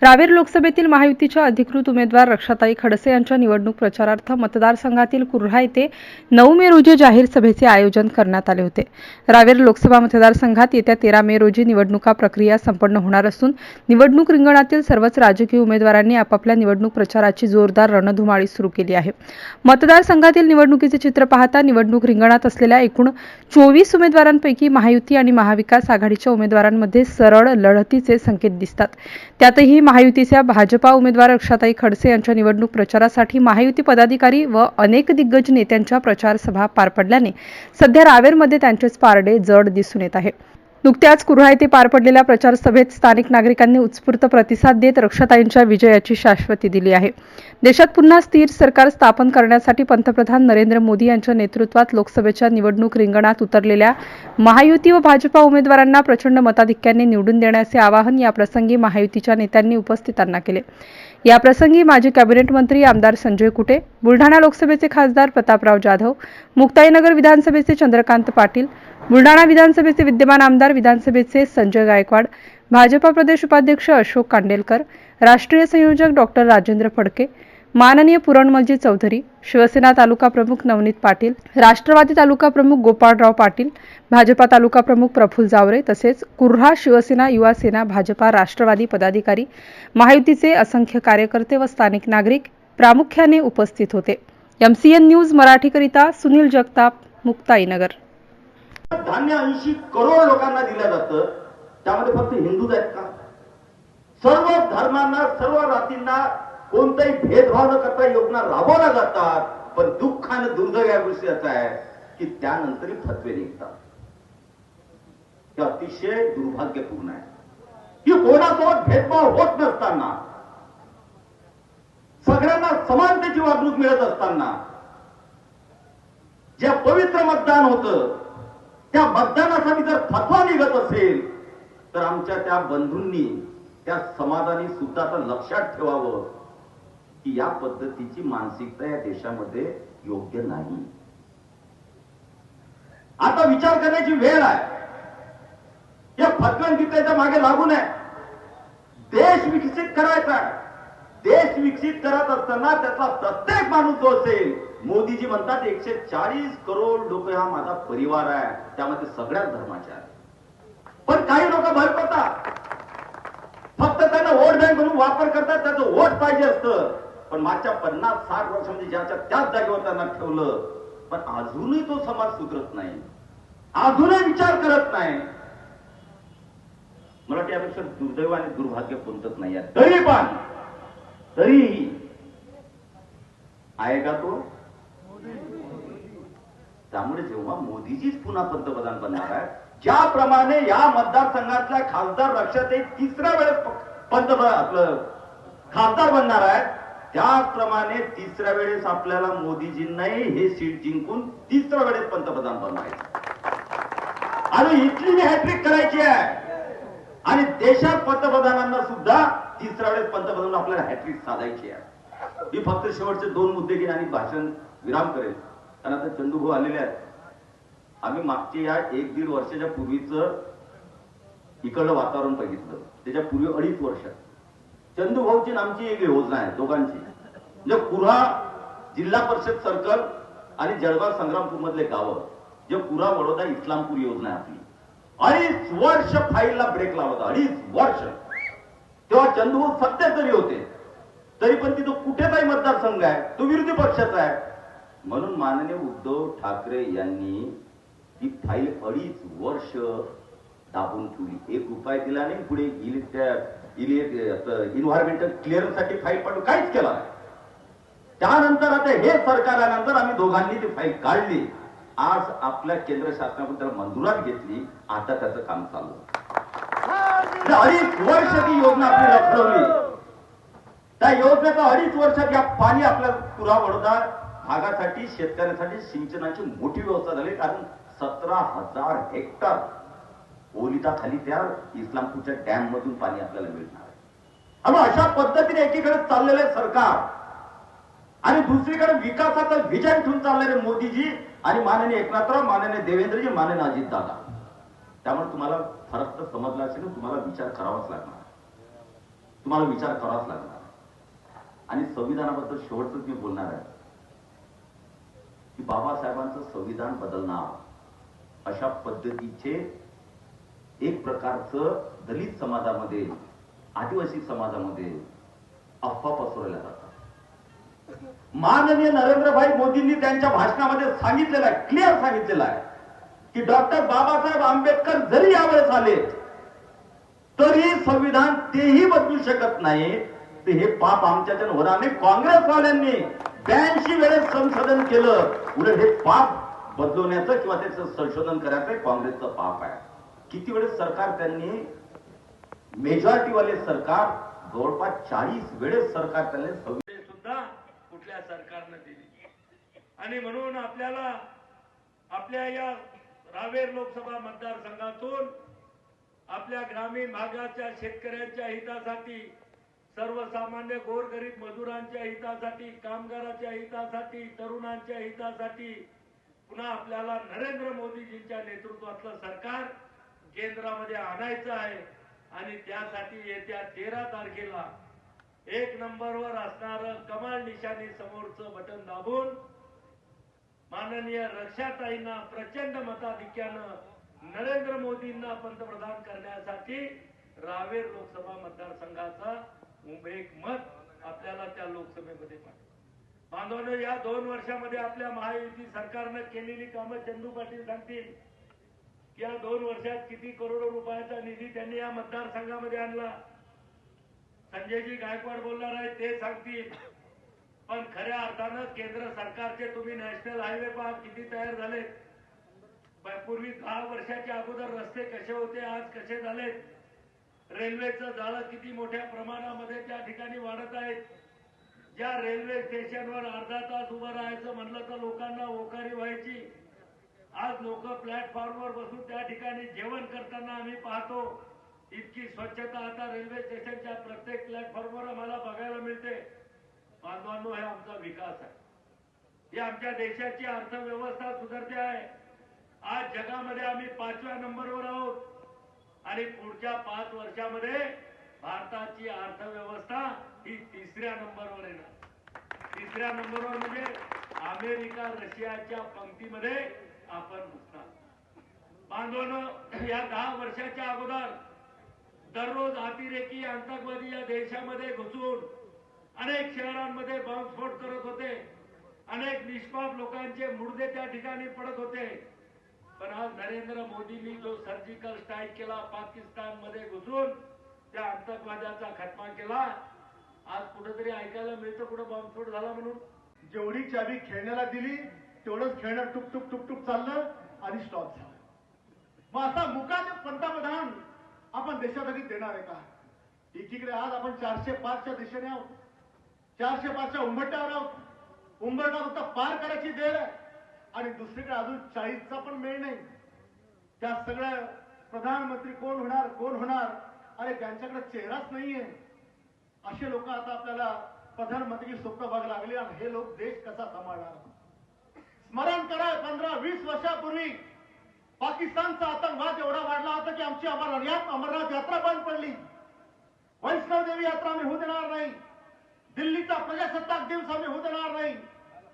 रावेर लोकसभेतील महायुतीच्या अधिकृत उमेदवार रक्षाताई खडसे यांच्या निवडणूक प्रचारार्थ मतदारसंघातील कुर्हा येथे 9 मे रोजी जाहीर सभेचे आयोजन करण्यात आले होते. रावेर लोकसभा मतदारसंघात येत्या 13 मे रोजी निवडणुका प्रक्रिया संपन्न होणार असून निवडणूक रिंगणातील सर्वच राजकीय उमेदवारांनी आपापल्या निवडणूक प्रचाराची जोरदार रणधुमाळी सुरू केली आहे. मतदारसंघातील निवडणुकीचे चित्र पाहता निवडणूक रिंगणात असलेल्या एकूण 24 उमेदवारांपैकी महायुती आणि महाविकास आघाडीच्या उमेदवारांमध्ये सरळ लढतीचे संकेत दिसतात. त्यातही महायुतीच्या भाजपा उमेदवार रक्षाताई खडसे यांच्या निवडणूक प्रचारासाठी महायुती पदाधिकारी व अनेक दिग्गज नेत्यांच्या प्रचार सभा पार पडल्याने सध्या रावेरमध्ये त्यांचेच पारडे जड दिसून येत आहे. नुकत्याच कुर्हा येथे पार पडलेल्या प्रचार सभेत स्थानिक नागरिकांनी उत्स्फूर्त प्रतिसाद देत रक्षाताईंच्या विजयाची शाश्वती दिली आहे. देशात पुन्हा स्थिर सरकार स्थापन करण्यासाठी पंतप्रधान नरेंद्र मोदी यांच्या नेतृत्वात लोकसभेच्या निवडणूक रिंगणात उतरलेल्या महायुती व भाजपा उमेदवारांना प्रचंड मताधिक्याने निवडून देण्याचे आवाहन या प्रसंगी महायुतीच्या नेत्यांनी उपस्थितांना केले. या प्रसंगी माजी कॅबिनेट मंत्री आमदार संजय कुटे, बुलढाणा लोकसभेचे खासदार प्रतापराव जाधव, मुक्ताईनगर विधानसभेचे चंद्रकांत पाटील, बुलढाणा विधानसभेचे विद्यमान आमदार विधानसभेचे संजय गायकवाड, भाजपा प्रदेश उपाध्यक्ष अशोक कांडेलकर, राष्ट्रीय संयोजक डॉक्टर राजेंद्र फडके, माननीय पुरणमलजी चौधरी, शिवसेना तालुका प्रमुख नवनीत पाटील, राष्ट्रवादी तालुका प्रमुख गोपाळराव पाटील, भाजपा तालुका प्रमुख प्रफुल्ल जावरे तसेच कुर्हा शिवसेना, युवा सेना, भाजपा, राष्ट्रवादी पदाधिकारी, महायुतीचे असंख्य कार्यकर्ते व स्थानिक नागरिक प्रामुख्याने उपस्थित होते. MCN न्यूज मराठीकरिता सुनील जगताप, मुक्ताईनगर. धान्य 80 करोड लोकांना दिलं जातं. त्यामध्ये फक्त हिंदूच आहेत का? सर्व धर्मांना, सर्व जातींना कोणताही भेदभाव न करता योजना राबवल्या जातात. पण दुःख आणि दुर्दैव या गोष्टी असा आहे की त्यानंतरही फतवे निघतात. हे अतिशय दुर्भाग्यपूर्ण आहे की कोणासोबत भेदभाव होत नसताना, सगळ्यांना समानतेची वागणूक मिळत असताना, जे पवित्र मतदान होतं त्या मतदानासाठी जर फतवा निघत असेल तर आमच्या त्या बंधूंनी, त्या समाजाने सुद्धा आता लक्षात ठेवावं की या पद्धतीची मानसिकता या देशामध्ये योग्य नाही. आता विचार करण्याची वेळ आहे. या फतव्यांच्या मागे लागू नये. देश विकसित करायचा आहे. देश विकसित करत असताना त्याचा प्रत्येक माणूस जो असेल, मोदीजी म्हणतात 140 करोड लोक हा माझा परिवार आहे, त्यामध्ये सगळ्याच धर्माचे आहेत. पण काही लोक भरकतात, फक्त त्यांना वोट बँक म्हणून वापर करतात, त्याचं वोट पाहिजे असतं. पण मागच्या 50-60 वर्षांमध्ये ज्याच्या त्याच जागेवर त्यांना ठेवलं, पण अजूनही तो समाज सुधरत नाही, अजूनही विचार करत नाही. मला त्यापेक्षा दुर्दैव आणि दुर्भाग्य कोणतंच नाही आहे. तरीही आहे का तो? त्यामुळे जेव्हा मोदीजीच पुन्हा पंतप्रधान बनणार आहे, ज्याप्रमाणे या मतदारसंघातल्या खासदार रक्षाताई तिसऱ्या वेळेस पंतप्रधान आपलं खासदार बनणार आहे, त्याचप्रमाणे तिसऱ्या वेळेस आपल्याला मोदीजींनाही हे सीट जिंकून तिसऱ्या वेळेस पंतप्रधान बनायचं आणि इटलीने हॅट्रिक करायची आहे. आणि देशात पंतप्रधानांना सुद्धा तिसऱ्या वेळेस पंतप्रधान आपल्याला हॅट्रिक साधायची आहे. मी फक्त शेवटचे 2 मुद्दे घेईन आणि भाषण विराम करेल. कारण आता चंदूभाऊ आलेले आहेत. आम्ही मागच्या या 1-1.5 वर्षाच्या पूर्वीचं इकडलं वातावरण बघितलं. त्याच्या पूर्वी 2.5 वर्ष चंदूभाऊची नामची एक योजना आहे दोघांची. म्हणजे कुर्हा जिल्हा परिषद सर्कल आणि जळगाव संग्रामपूर मधले गावं, जे कुर्हा वडोदा इस्लामपूर योजना आहे आपली. 2.5 वर्ष फाईलला ब्रेक लावला होता. 2.5 वर्ष. तेव्हा चंदूभाऊ सत्तेत जरी होते तरी पण तिथं कुठेचाही मतदारसंघ आहे तो विरोधी पक्षाचा आहे. म्हणून माननीय उद्धव ठाकरे यांनी ही फाईल 2.5 वर्ष दाबून ठेवली. 1 रुपया दिला नाही. पुढे इन्व्हायरमेंटल क्लिअरन्ससाठी फाईल पाठवून काहीच केला नाही. त्यानंतर आता हे सरकार आल्यानंतर आम्ही दोघांनी ती फाईल काढली. आज आपल्या केंद्र शासनाकडून त्याला मंजुरात घेतली. आता त्याचं काम चालू. 2.5 वर्ष ती योजना आपली लपवली. त्या योजनेचा 2.5 वर्षात या पाणी आपल्या कुर्हा वडोदा भागासाठी, शेतकऱ्यांसाठी सिंचनाची मोठी व्यवस्था झाली. कारण 17,000 हेक्टर ओलिताखाली त्या इस्लामपूरच्या डॅम मधून पाणी आपल्याला मिळणार आहे. आणि अशा पद्धतीने एकीकडे चाललेले सरकार आणि दुसरीकडे विकासाचं विजन ठेवून चालणारे मोदीजी आणि माननीय एकनाथराव, माननीय देवेंद्रजी, माननीय अजितदादा. त्यामुळे तुम्हाला फरक तर समजला असेल, तुम्हाला विचार करावाच लागणार. तुम्हाला विचार करावाच लागणार आहे. आणि संविधानाबद्दल शेवटच मी बोलणार आहे की बाबासाहेबांचं संविधान बदलणार अशा पद्धतीचे एक प्रकारचं दलित समाजामध्ये, आदिवासी समाजामध्ये अफवा पसरवल्या जातात. माननीय नरेंद्रभाई मोदींनी त्यांच्या भाषणामध्ये सांगितलेलं आहे, क्लिअर सांगितलेलं आहे की डॉक्टर बाबासाहेब आंबेडकर जरी यावेळेस आले तरी संविधान तेही बदलू शकत नाही. तर हे पाप आमच्याच्या होणार नाही. काँग्रेसवाल्यांनी 82 वेळेस संशोधन केलं, उलट हे पाप बदलवण्याचं किंवा त्याचं संशोधन करायचं काँग्रेसचं पाप आहे. किती वेळेस सरकार त्यांनी, मेजॉरिटीवाले सरकार जवळपास 40 वेळेस सरकार त्यांनी सुद्धा कुठल्या सरकारनं दिली. आणि म्हणून आपल्याला आपल्या या रावेर लोकसभा मतदारसंघातून आपल्या ग्रामीण भागाच्या शेतकऱ्यांच्या हितासाठी, सर्वसामान्य गोरगरीब मजुरांच्या हितासाठी, कामगारांच्या हितासाठी, तरुणांच्या हितासाठी पुन्हा आपल्याला नरेंद्र मोदीजींच्या नेतृत्वातलं सरकार केंद्रामध्ये आणायचं आहे. आणि त्यासाठी येत्या 13 तारखेला 1 नंबरवर असणारं कमळ निशाणी समोरचं बटन दाबून माननीय रक्षाताईंना प्रचंड मताधिक्यानं नरेंद्र मोदींना पंतप्रधान करण्यासाठी रावेर लोकसभा मतदारसंघाचा एक मत आपल्याला त्या लोकसभेमध्ये बांधवनं या 2 वर्षामध्ये आपल्या महायुती सरकारनं केलेली कामं चंदू पाटील सांगतील. या 2 वर्षात किती करोडो रुपयाचा निधी त्यांनी या मतदारसंघामध्ये आणला, संजयजी गायकवाड बोलणार आहे ते सांगतील. पण खऱ्या अर्थानं केंद्र सरकारचे तुम्ही नॅशनल हायवे पहा किती तयार झाले. पूर्वी 10 वर्षाच्या अगोदर रस्ते कसे होते, आज कसे झालेत. रेल्वेचं जाळं किती मोठ्या प्रमाणामध्ये त्या ठिकाणी वाढत आहेत. ज्या रेल्वे स्टेशनवर अर्धा तास उभं राहायचं म्हणलं तर लोकांना ओकारी व्हायची, आज लोक प्लॅटफॉर्मवर बसून त्या ठिकाणी जेवण करताना आम्ही पाहतो. इतकी स्वच्छता आता रेल्वे स्टेशनच्या प्रत्येक प्लॅटफॉर्मवर आम्हाला बघायला मिळते. बांधवांनो, हे आमचा विकास आहे. ही आमच्या देशाची अर्थव्यवस्था सुधारते आहे. आज जगामध्ये आम्ही 5व्या नंबरवर आहोत आणि पुढच्या 5 वर्षामध्ये भारताची अर्थव्यवस्था ही 3ऱ्या नंबरवर येणार. 3ऱ्या नंबरवर म्हणजे अमेरिका, रशियाच्या पंक्तीमध्ये आपण घुसणार. बांधवांनो, या 10 वर्षाच्या अगोदर दररोज अतिरेकी आतंकवादी या देशामध्ये घुसून अनेक शहरांमध्ये बॉम्बस्फोट करत होते. अनेक निष्पाप लोकांचे मुर्दे त्या ठिकाणी पडत होते. पण आज नरेंद्र मोदींनी जो सर्जिकल स्ट्राईक केला, पाकिस्तानमध्ये घुसून त्या आतंकवाद्याचा खात्मा केला, आज कुठेतरी ऐकायला मिळतं कुठं बॉम्बस्फोट झाला म्हणून. जेवढी चावी खेळण्याला दिली तेवढंच खेळणं टुक टुक टुक टुक चाललं आणि स्टॉप झालं. मग असा मुकादम पंतप्रधान आपण देशासाठी देणार आहे का? एकीकडे आज आपण 405च्या दिशेने आहोत, 405च्या उंबरठ्यावर आहोत. उंबरठा फक्त पार करायची देर आहे आणि दुसरीकडे अजून 40चा पण मेळ नाही. त्या सगळ्या प्रधानमंत्री कोण होणार अरे त्यांच्याकडे चेहराच नाहीये. असे लोक आता आपल्याला प्रधानमंत्री स्वप्न बघायला लागले आणि हे लोक देश कसा सांभाळणार? स्मरण करा, 15-20 वर्षापूर्वी पाकिस्तानचा आतंकवाद एवढा वाढला होता की आमची अमरनाथ यात्रा बंद पडली. वैष्णवदेवी यात्रा आम्ही होऊ देणार नाही. दिल्लीचा प्रजासत्ताक दिवस आम्ही होऊ देणार नाही.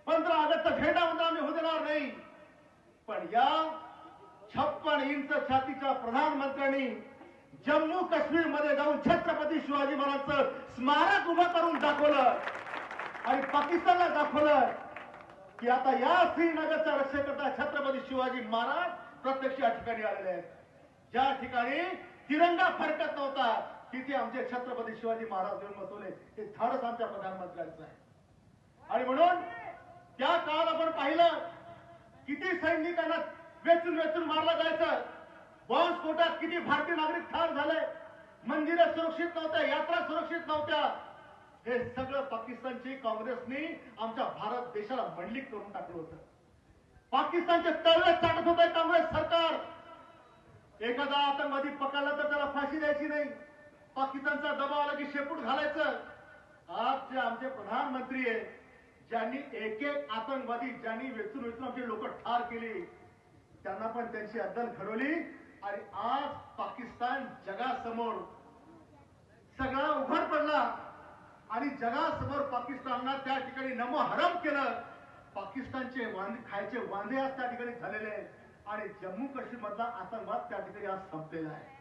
15 ऑगस्टचा झेंडा वंदन आम्ही होऊ देणार नाही. पण या 56 इंच छातीच्या प्रधानमंत्र्यांनी जम्मू काश्मीर मध्ये जाऊन छत्रपती शिवाजी महाराजांचं स्मारक उभं करून दाखवलं आणि पाकिस्तानला दाखवलं की आता या श्रीनगरच्या रक्षेकरता छत्रपती शिवाजी महाराज प्रत्यक्ष या ठिकाणी आलेले आहेत. ज्या ठिकाणी तिरंगा फडकत नव्हता तिथे आमचे छत्रपती शिवाजी महाराज येऊन बसवले. हे धाडस आमच्या प्रधानमंत्र्यांचं आहे. आणि म्हणून त्या काळात आपण पाहिलं किती सैनिकांना वेचून मारलं जायचं. बॉम्बस्फोटात किती भारतीय नागरिक ठार झाले. मंदिरं सुरक्षित नव्हत्या, यात्रा सुरक्षित नव्हत्या. हे सगळं पाकिस्तानची काँग्रेसने आमच्या भारत देशाला मंडलिक करून टाकलं होतं. पाकिस्तानचे तळवे चाटत होते काँग्रेस सरकार. एखादा आतंकवादी पकडला तर त्याला फाशी द्यायची नाही. पाकिस्तानचा दबाव आला की शेपूट घालायचं. आज जे आमचे प्रधानमंत्री आहे ज्यांनी एक आतंकवादी ज्यांनी वेचून आमचे लोक ठार केली त्यांना पण त्यांची अद्दल घडवली आणि आज पाकिस्तान जगासमोर सगळा उघड पडला आणि जगासमोर पाकिस्तानला त्या ठिकाणी नमोहरम केलं. पाकिस्तानचे खायचे वांदे आज त्या ठिकाणी झालेले आहेत आणि जम्मू काश्मीर मधला आतंकवाद त्या ठिकाणी आज संपलेला आहे.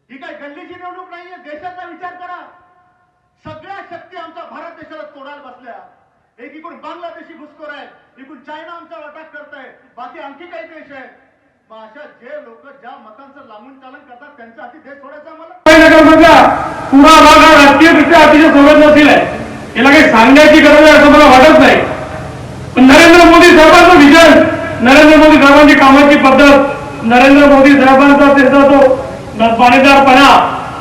ही काय गल्लीची निवडणूक नाहीये. देशाचा विचार करा. सगळ्या शक्ती आमच्या भारत देशाला तोडायला बसल्या. एकीकडून बांगलादेशी घुसखोर आहेत, इकडून चायना आमचा अटॅक करताय, बाकी आणखी काही देश आहेत. मग अशा जे लोक ज्या मतांचं लांबून चालन करतात त्यांच्या हाती देश सोडायचा आम्हाला. पुरा भाग हा राजकीयदृष्ट्या अतिशय संवेदनशील आहे. याला काही सांगण्याची गरज आहे असं मला वाटत नाही. पण नरेंद्र मोदी साहेबांचं विजन, नरेंद्र मोदी साहेबांची कामाची पद्धत, नरेंद्र मोदी साहेबांचा त्यांचा तो पाणीदारपणा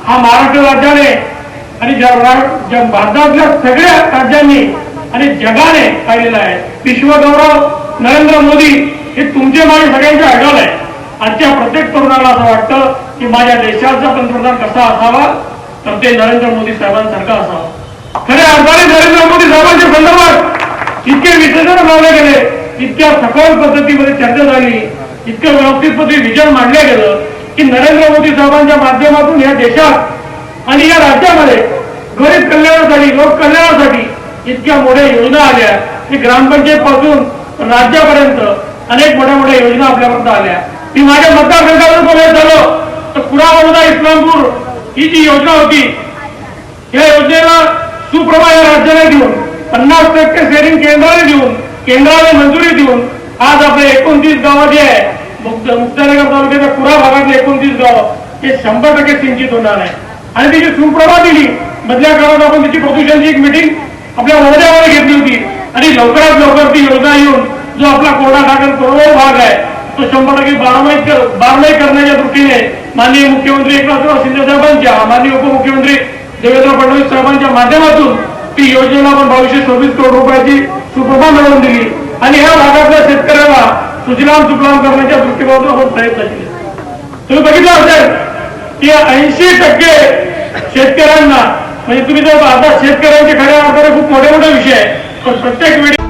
हा महाराष्ट्र राज्याने आणि भारतातल्या सगळ्या राज्यांनी आणि जगाने पाहिलेला आहे. विश्वगौरव नरेंद्र मोदी हे तुमचे माझे सगळ्यांचे आयडॉल आहे. आजच्या प्रत्येक तरुणाला असं वाटतं की माझ्या देशाचा पंतप्रधान कसा असावा, तर ते नरेंद्र मोदी साहेबांसारखा असावा. खऱ्या अर्थाने नरेंद्र मोदी साहेबांच्या संदर्भात इतके विश्लेषण लावले गेले, इतक्या सखोल पद्धतीमध्ये चर्चा झाली, इतकं व्यवस्थित पद्धती विजन मांडलं गेलं की नरेंद्र मोदी साहेबांच्या माध्यमातून या देशात आणि या राज्यामध्ये गरीब कल्याणासाठी, लोक कल्याणासाठी इतक्या मोठ्या योजना आल्या की ग्रामपंचायत पासून राज्यापर्यंत अनेक मोठ्या मोठ्या योजना आपल्यापर्यंत आल्या. मी माझ्या मतदारसंघातून बोलायचं झालं तर कुडावडा इस्लामपूर ही जी योजना होती, या योजनेला सुप्रभा या राज्याला देऊन 50% शेअरिंग केंद्राने देऊन, केंद्राने मंजुरी देऊन आज आपले 29 गावं जे आहे मुक्तानगर तालुक्याच्या कुडा भागातले 29 गावं हे 100% सिंचित होणार आहे. आणि तिची सुप्रभा दिली. मधल्या काळात आपण तिची प्रदूषणची एक मिटिंग आपल्या वर्ध्यामध्ये घेतली होती आणि लवकरात लवकर ती योजना येऊन जो आपला कोरडा ठाकण कोरडा भाग आहे तो 100% बारमाही करण्याच्या दृष्टीने माननीय मुख्यमंत्री एकनाथराव शिंदे साहेबांच्या, माननीय उपमुख्यमंत्री देवेंद्र फडणवीस साहेबांच्या माध्यमातून ती योजनेला आपण 2226 करोड रुपयाची सुप्रभा मिळवून दिली आणि ह्या भागातल्या शेतकऱ्याला सुजलाम सुफलाम करण्याच्या दृष्टिकोनातून आपण प्रयत्न केले. तुम्ही बघितलं असेल की 80% शेतकऱ्यांना, म्हणजे तुम्ही जर आता शेतकऱ्यांचे खऱ्या अर्थाने खूप मोठे मोठे विषय आहे, पण प्रत्येक वेळी